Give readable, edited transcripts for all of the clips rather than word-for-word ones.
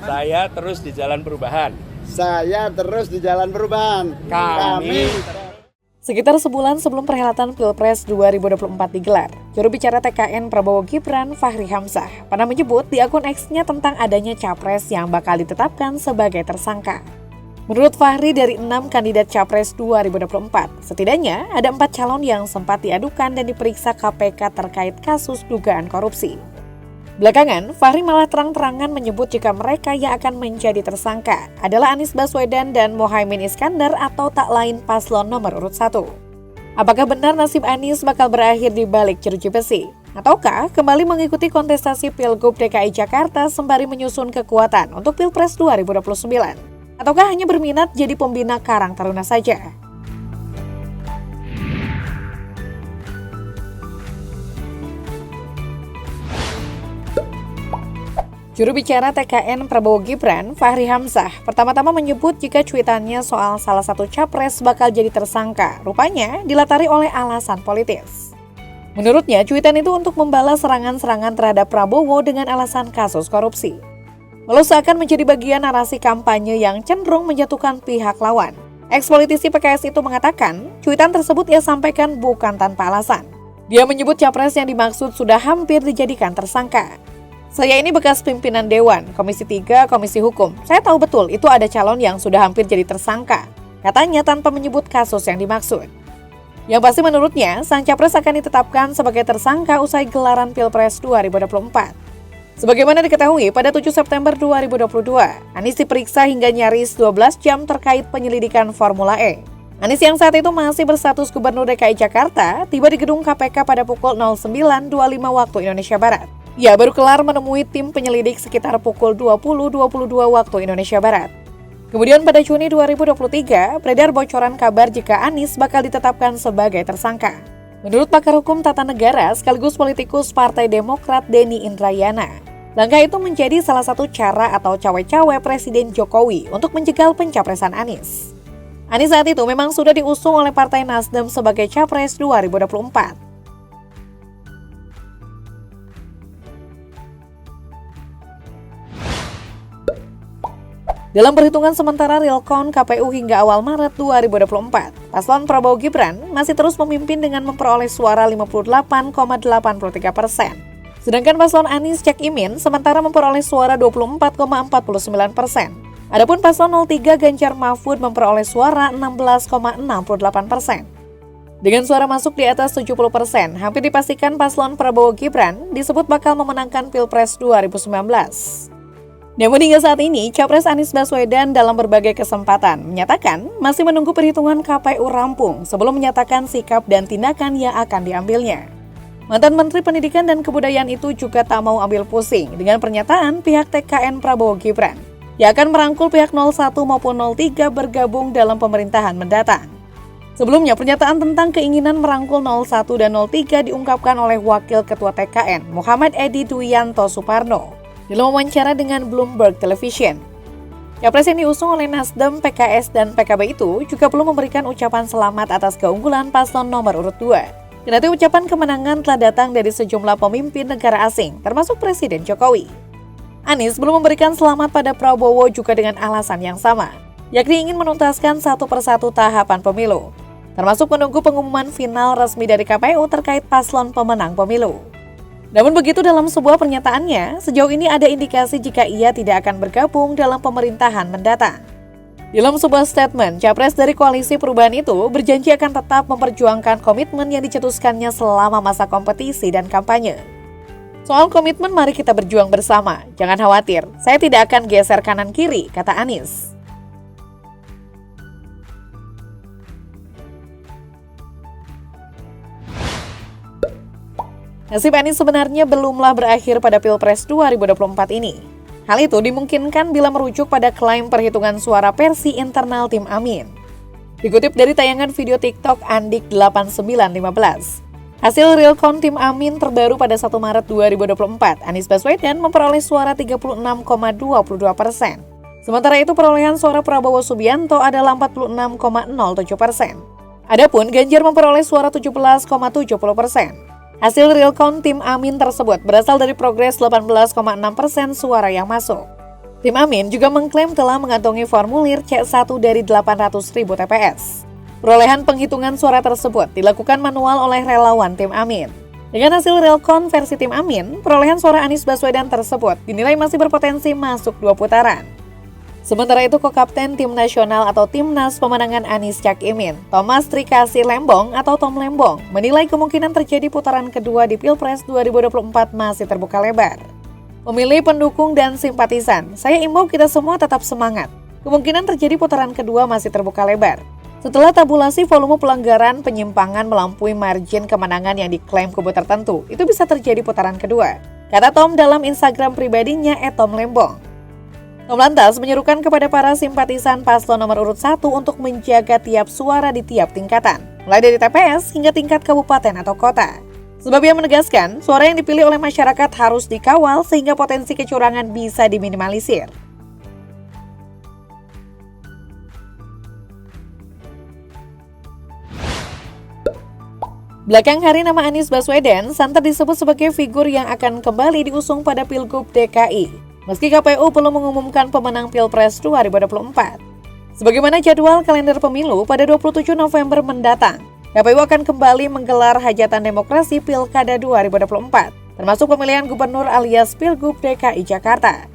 Saya terus di jalan perubahan. Saya terus di jalan perubahan. Kami Sekitar sebulan sebelum perhelatan Pilpres 2024 digelar, juru bicara TKN Prabowo Gibran, Fachri Hamzah, pernah menyebut di akun X-nya tentang adanya capres yang bakal ditetapkan sebagai tersangka. Menurut Fachri, dari 6 kandidat capres 2024, setidaknya ada 4 calon yang sempat diadukan dan diperiksa KPK terkait kasus dugaan korupsi. Belakangan, Fachri malah terang-terangan menyebut jika mereka yang akan menjadi tersangka adalah Anies Baswedan dan Mohaimin Iskandar atau tak lain paslon nomor urut 1. Apakah benar nasib Anies bakal berakhir di balik jeruji besi? Ataukah kembali mengikuti kontestasi Pilgub DKI Jakarta sembari menyusun kekuatan untuk Pilpres 2029? Ataukah hanya berminat jadi pembina Karang Taruna saja? Juru bicara TKN Prabowo Gibran, Fachri Hamzah, pertama-tama menyebut jika cuitannya soal salah satu capres bakal jadi tersangka, rupanya dilatari oleh alasan politis. Menurutnya, cuitan itu untuk membalas serangan-serangan terhadap Prabowo dengan alasan kasus korupsi. Lalu seakan menjadi bagian narasi kampanye yang cenderung menjatuhkan pihak lawan. Ex-politisi PKS itu mengatakan, cuitan tersebut ia sampaikan bukan tanpa alasan. Dia menyebut capres yang dimaksud sudah hampir dijadikan tersangka. Saya ini bekas pimpinan Dewan, Komisi 3, Komisi Hukum. Saya tahu betul itu ada calon yang sudah hampir jadi tersangka. Katanya tanpa menyebut kasus yang dimaksud. Yang pasti menurutnya, sang capres akan ditetapkan sebagai tersangka usai gelaran Pilpres 2024. Sebagaimana diketahui, pada 7 September 2022, Anies diperiksa hingga nyaris 12 jam terkait penyelidikan Formula E. Anies yang saat itu masih berstatus Gubernur DKI Jakarta, tiba di gedung KPK pada pukul 09.25 waktu Indonesia Barat. Ia baru kelar menemui tim penyelidik sekitar pukul 20.22 waktu Indonesia Barat. Kemudian pada Juni 2023, beredar bocoran kabar jika Anies bakal ditetapkan sebagai tersangka. Menurut pakar hukum tata negara sekaligus politikus Partai Demokrat Denny Indrayana, langkah itu menjadi salah satu cara atau cawe-cawe Presiden Jokowi untuk menjegal pencapresan Anies. Anies saat itu memang sudah diusung oleh Partai Nasdem sebagai Capres 2024. Dalam perhitungan sementara real count KPU hingga awal Maret 2024, paslon Prabowo Gibran masih terus memimpin dengan memperoleh suara 58,83%. Sedangkan paslon Anies Cak Imin sementara memperoleh suara 24,49%. Adapun paslon 03 Ganjar Mahfud memperoleh suara 16,68%. Dengan suara masuk di atas 70%, hampir dipastikan paslon Prabowo Gibran disebut bakal memenangkan Pilpres 2019. Namun hingga saat ini, Capres Anies Baswedan dalam berbagai kesempatan menyatakan masih menunggu perhitungan KPU rampung sebelum menyatakan sikap dan tindakan yang akan diambilnya. Mantan Menteri Pendidikan dan Kebudayaan itu juga tak mau ambil pusing dengan pernyataan pihak TKN Prabowo Gibran yang akan merangkul pihak 01 maupun 03 bergabung dalam pemerintahan mendatang. Sebelumnya, pernyataan tentang keinginan merangkul 01 dan 03 diungkapkan oleh Wakil Ketua TKN Muhammad Edi Duyanto Suparno dalam wawancara dengan Bloomberg Television. Capres yang diusung oleh Nasdem, PKS, dan PKB itu juga belum memberikan ucapan selamat atas keunggulan paslon nomor urut 2. Kendati ucapan kemenangan telah datang dari sejumlah pemimpin negara asing, termasuk Presiden Jokowi. Anies belum memberikan selamat pada Prabowo juga dengan alasan yang sama, yakni ingin menuntaskan satu persatu tahapan pemilu, termasuk menunggu pengumuman final resmi dari KPU terkait paslon pemenang pemilu. Namun begitu dalam sebuah pernyataannya, sejauh ini ada indikasi jika ia tidak akan bergabung dalam pemerintahan mendatang. Dalam sebuah statement, Capres dari Koalisi Perubahan itu berjanji akan tetap memperjuangkan komitmen yang dicetuskannya selama masa kompetisi dan kampanye. Soal komitmen mari kita berjuang bersama, jangan khawatir, saya tidak akan geser kanan-kiri, kata Anies. Nasib Anies sebenarnya belumlah berakhir pada Pilpres 2024 ini. Hal itu dimungkinkan bila merujuk pada klaim perhitungan suara versi internal tim Amin. Dikutip dari tayangan video TikTok Andik 8915. Hasil real count tim Amin terbaru pada 1 Maret 2024, Anies Baswedan memperoleh suara 36,22%. Sementara itu perolehan suara Prabowo Subianto adalah 46,07%. Adapun Ganjar memperoleh suara 17,70%. Hasil real count tim Amin tersebut berasal dari progres 18,6% suara yang masuk. Tim Amin juga mengklaim telah mengantongi formulir C1 dari 800.000 TPS. Perolehan penghitungan suara tersebut dilakukan manual oleh relawan Tim Amin. Dengan hasil realcon versi Tim Amin, perolehan suara Anies Baswedan tersebut dinilai masih berpotensi masuk 2 putaran. Sementara itu, Kokapten Tim Nasional atau Timnas Pemenangan Anies Cak Imin, Thomas Trikasi Lembong atau Tom Lembong, menilai kemungkinan terjadi putaran kedua di Pilpres 2024 masih terbuka lebar. Pemilih, pendukung, dan simpatisan, saya imbau kita semua tetap semangat. Kemungkinan terjadi putaran kedua masih terbuka lebar. Setelah tabulasi volume pelanggaran penyimpangan melampaui margin kemenangan yang diklaim kubu tertentu, itu bisa terjadi putaran kedua, kata Tom dalam Instagram pribadinya @tomlembong. Tom lantas menyerukan kepada para simpatisan paslon nomor urut 1 untuk menjaga tiap suara di tiap tingkatan, mulai dari TPS hingga tingkat kabupaten atau kota. Sebab ia menegaskan, suara yang dipilih oleh masyarakat harus dikawal sehingga potensi kecurangan bisa diminimalisir. Belakang hari nama Anies Baswedan santer disebut sebagai figur yang akan kembali diusung pada Pilgub DKI. Meski KPU belum mengumumkan pemenang Pilpres 2024. Sebagaimana jadwal kalender pemilu pada 27 November mendatang, KPU akan kembali menggelar hajatan demokrasi Pilkada 2024, termasuk pemilihan gubernur alias Pilgub DKI Jakarta.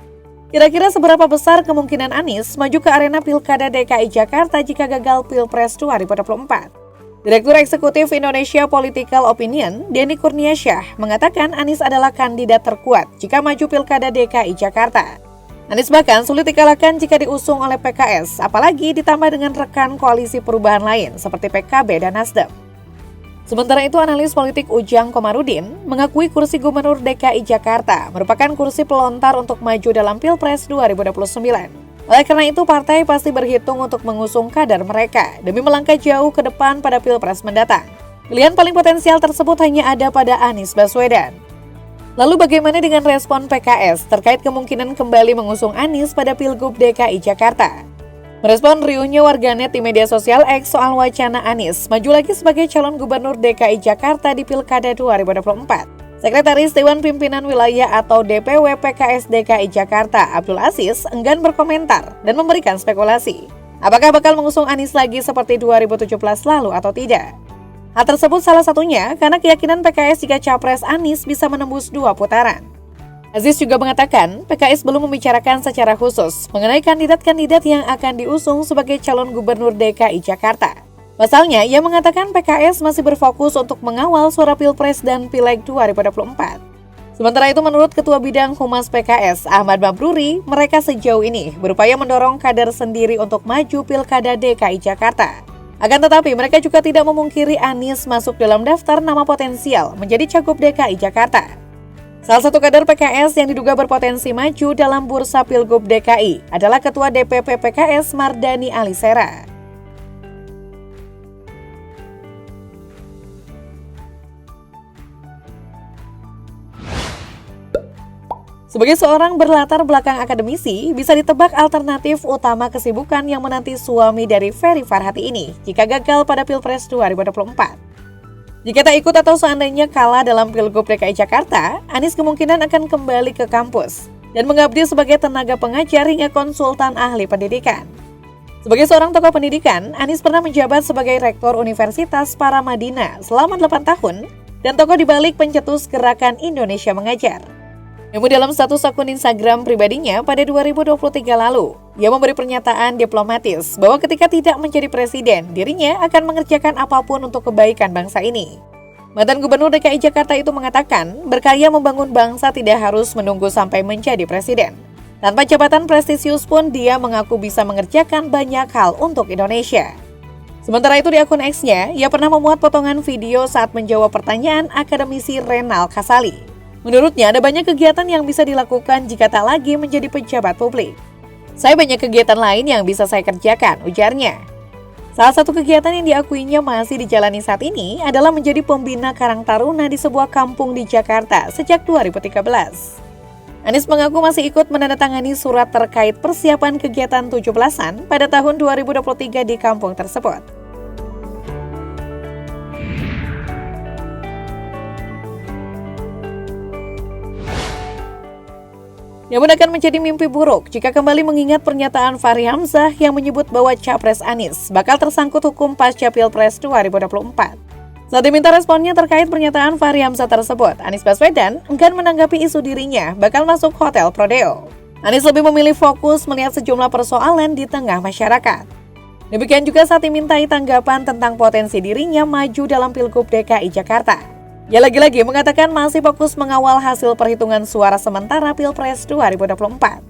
Kira-kira seberapa besar kemungkinan Anies maju ke arena Pilkada DKI Jakarta jika gagal Pilpres 2024? Direktur Eksekutif Indonesia Political Opinion, Denny Kurniasyah, mengatakan Anies adalah kandidat terkuat jika maju Pilkada DKI Jakarta. Anies bahkan sulit dikalahkan jika diusung oleh PKS, apalagi ditambah dengan rekan koalisi perubahan lain seperti PKB dan Nasdem. Sementara itu, analis politik Ujang Komarudin mengakui kursi Gubernur DKI Jakarta merupakan kursi pelontar untuk maju dalam Pilpres 2029. Oleh karena itu, partai pasti berhitung untuk mengusung kader mereka demi melangkah jauh ke depan pada Pilpres mendatang. Pilihan paling potensial tersebut hanya ada pada Anies Baswedan. Lalu bagaimana dengan respon PKS terkait kemungkinan kembali mengusung Anies pada Pilgub DKI Jakarta? Merespon riuhnya warganet di media sosial X soal wacana Anies maju lagi sebagai calon gubernur DKI Jakarta di Pilkada 2024. Sekretaris Dewan Pimpinan Wilayah atau DPW PKS DKI Jakarta, Abdul Aziz, enggan berkomentar dan memberikan spekulasi. Apakah bakal mengusung Anies lagi seperti 2017 lalu atau tidak? Hal tersebut salah satunya karena keyakinan PKS jika Capres Anies bisa menembus 2 putaran. Aziz juga mengatakan PKS belum membicarakan secara khusus mengenai kandidat-kandidat yang akan diusung sebagai calon gubernur DKI Jakarta. Pasalnya, ia mengatakan PKS masih berfokus untuk mengawal suara Pilpres dan Pileg 2024. Sementara itu, menurut Ketua Bidang Humas PKS, Ahmad Mabruri, mereka sejauh ini berupaya mendorong kader sendiri untuk maju Pilkada DKI Jakarta. Akan tetapi, mereka juga tidak memungkiri Anies masuk dalam daftar nama potensial menjadi cagup DKI Jakarta. Salah satu kader PKS yang diduga berpotensi maju dalam bursa Pilgub DKI adalah Ketua DPP PKS Mardani Alisera. Sebagai seorang berlatar belakang akademisi, bisa ditebak alternatif utama kesibukan yang menanti suami dari Ferry Farhati ini jika gagal pada Pilpres 2024. Jika tak ikut atau seandainya kalah dalam Pilgub DKI Jakarta, Anies kemungkinan akan kembali ke kampus dan mengabdi sebagai tenaga pengajar hingga konsultan ahli pendidikan. Sebagai seorang tokoh pendidikan, Anies pernah menjabat sebagai Rektor Universitas Paramadina selama 8 tahun dan tokoh dibalik pencetus Gerakan Indonesia Mengajar. Namun dalam status akun Instagram pribadinya pada 2023 lalu, ia memberi pernyataan diplomatis bahwa ketika tidak menjadi presiden, dirinya akan mengerjakan apapun untuk kebaikan bangsa ini. Mantan Gubernur DKI Jakarta itu mengatakan, berkarya membangun bangsa tidak harus menunggu sampai menjadi presiden. Tanpa jabatan prestisius pun dia mengaku bisa mengerjakan banyak hal untuk Indonesia. Sementara itu di akun X-nya, ia pernah memuat potongan video saat menjawab pertanyaan akademisi Renal Kasali. Menurutnya, ada banyak kegiatan yang bisa dilakukan jika tak lagi menjadi pejabat publik. Saya banyak kegiatan lain yang bisa saya kerjakan, ujarnya. Salah satu kegiatan yang diakuinya masih dijalani saat ini adalah menjadi pembina Karang Taruna di sebuah kampung di Jakarta sejak 2013. Anies mengaku masih ikut menandatangani surat terkait persiapan kegiatan 17-an pada tahun 2023 di kampung tersebut. Namun akan menjadi mimpi buruk jika kembali mengingat pernyataan Fahri Hamzah yang menyebut bahwa Capres Anies bakal tersangkut hukum pasca Pilpres 2024. Saat diminta responnya terkait pernyataan Fahri Hamzah tersebut, Anies Baswedan enggan menanggapi isu dirinya bakal masuk hotel Prodeo. Anies lebih memilih fokus melihat sejumlah persoalan di tengah masyarakat. Demikian juga saat dimintai tanggapan tentang potensi dirinya maju dalam Pilgub DKI Jakarta. Ia lagi-lagi mengatakan masih fokus mengawal hasil perhitungan suara sementara Pilpres 2024.